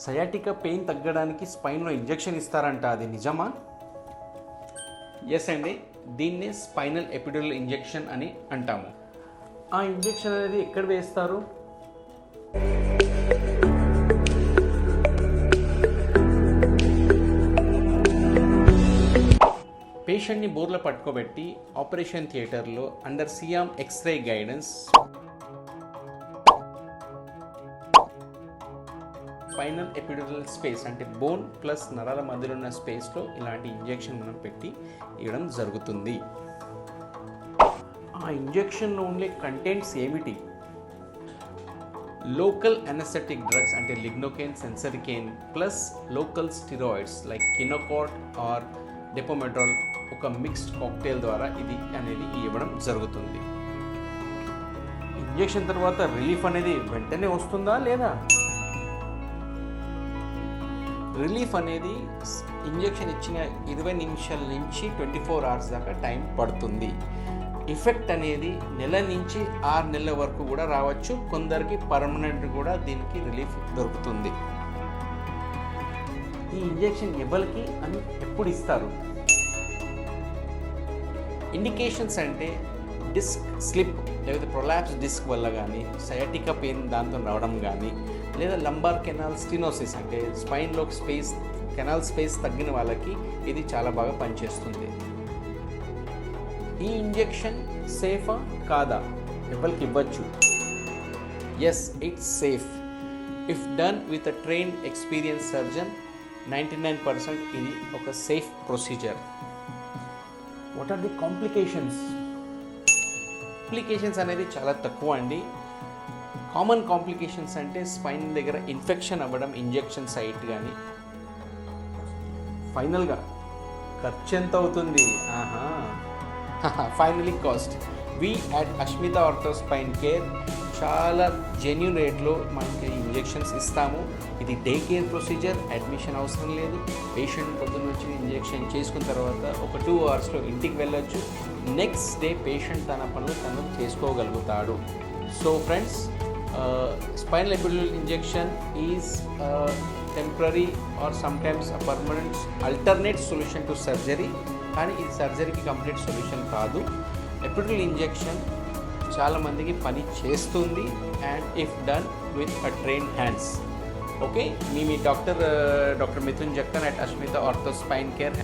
Sciatica pain తగ్గడానికి స్పైన్లో injection ఇస్తారంట, అది నిజమా? ఎస్ అండి, దీన్నే స్పైనల్ ఎపిడ్యూరల్ ఇంజెక్షన్ అని అంటాము. ఆ ఇంజెక్షన్ అనేది ఎక్కడ వేస్తారు? పేషెంట్ని బోర్లో పట్టుకోబెట్టి ఆపరేషన్ థియేటర్లో అండర్ సియామ్ x ray guidance spinal epidural space అంటే బోన్ ప్లస్ నరాల మధ్యలో ఉన్న స్పేస్లో ఇలాంటి ఇంజెక్షన్ మనం పెట్టి ఇవ్వడం జరుగుతుంది. ఆ ఇంజెక్షన్లో ఉండే కంటెంట్స్ ఏమిటి? లోకల్ అనెస్థెటిక్ డ్రగ్స్ అంటే lignocaine, Sensorcaine plus local steroids like Kenacort or Depomedrol ఒక మిక్స్డ్ కాక్టైల్ ద్వారా ఇది అనేది ఇవ్వడం జరుగుతుంది. ఇంజెక్షన్ తర్వాత రిలీఫ్ అనేది వెంటనే వస్తుందా లేదా? రిలీఫ్ అనేది ఇంజెక్షన్ ఇచ్చిన 20 నిమిషాల నుంచి 24 అవర్స్ దాకా టైం పడుతుంది. ఎఫెక్ట్ అనేది నెల నుంచి 6 నెలల వరకు కూడా రావచ్చు. కొందరికి పర్మనెంట్ కూడా దీనికి రిలీఫ్ దొరుకుతుంది. ఈ ఇంజెక్షన్ ఎవరికి అని ఎప్పుడు ఇస్తారు? ఇండికేషన్స్ అంటే డిస్క్ స్లిప్ లేకపోతే ప్రొలాప్స్ డిస్క్ వల్ల కానీ, సయాటికా పెయిన్ దాంతో రావడం కానీ, లేదా లంబార్ కెనాల్ స్టినోసిస్ అంటే స్పైన్లో కెనాల్ స్పేస్ తగ్గిన వాళ్ళకి ఇది చాలా బాగా పనిచేస్తుంది. ఈ ఇంజెక్షన్ సేఫా కాదా? ఎవరికి ఇవ్వచ్చు? Yes, it's safe if done with a trained experience surgeon. 99% ఇది ఒక safe procedure. What are the complications? Complications అనేది చాలా తక్కువ అండి. కామన్ కాంప్లికేషన్స్ అంటే స్పైన్ దగ్గర ఇన్ఫెక్షన్ అవ్వడం, ఇంజెక్షన్ సైట్ కానీ. ఫైనల్గా ఖర్చు ఎంత అవుతుంది? Finally cost. We at Ashmita ortho spine care చాలా జెన్యూన్ రేట్లో మనకి ఇంజెక్షన్స్ ఇస్తాము. ఇది డే కేర్ ప్రొసీజర్, అడ్మిషన్ అవసరం లేదు. పేషెంట్ పొద్దున్న వచ్చి ఇంజెక్షన్ చేసుకున్న తర్వాత ఒక 2 అవర్స్లో ఇంటికి వెళ్ళొచ్చు. నెక్స్ట్ డే పేషెంట్ తన పనులు తను చేసుకోగలుగుతాడు. So friends, spinal epidural injection is temporary or sometimes a permanent alternate solution to surgery. కానీ ఇది సర్జరీకి కంప్లీట్ సొల్యూషన్ కాదు. ఎపిడ్యూరల్ ఇంజెక్షన్ చాలామందికి పని చేస్తుంది and if done with a train hands. Okay, మీ doctor Mithun Jakkan at Ashmita ortho spine care.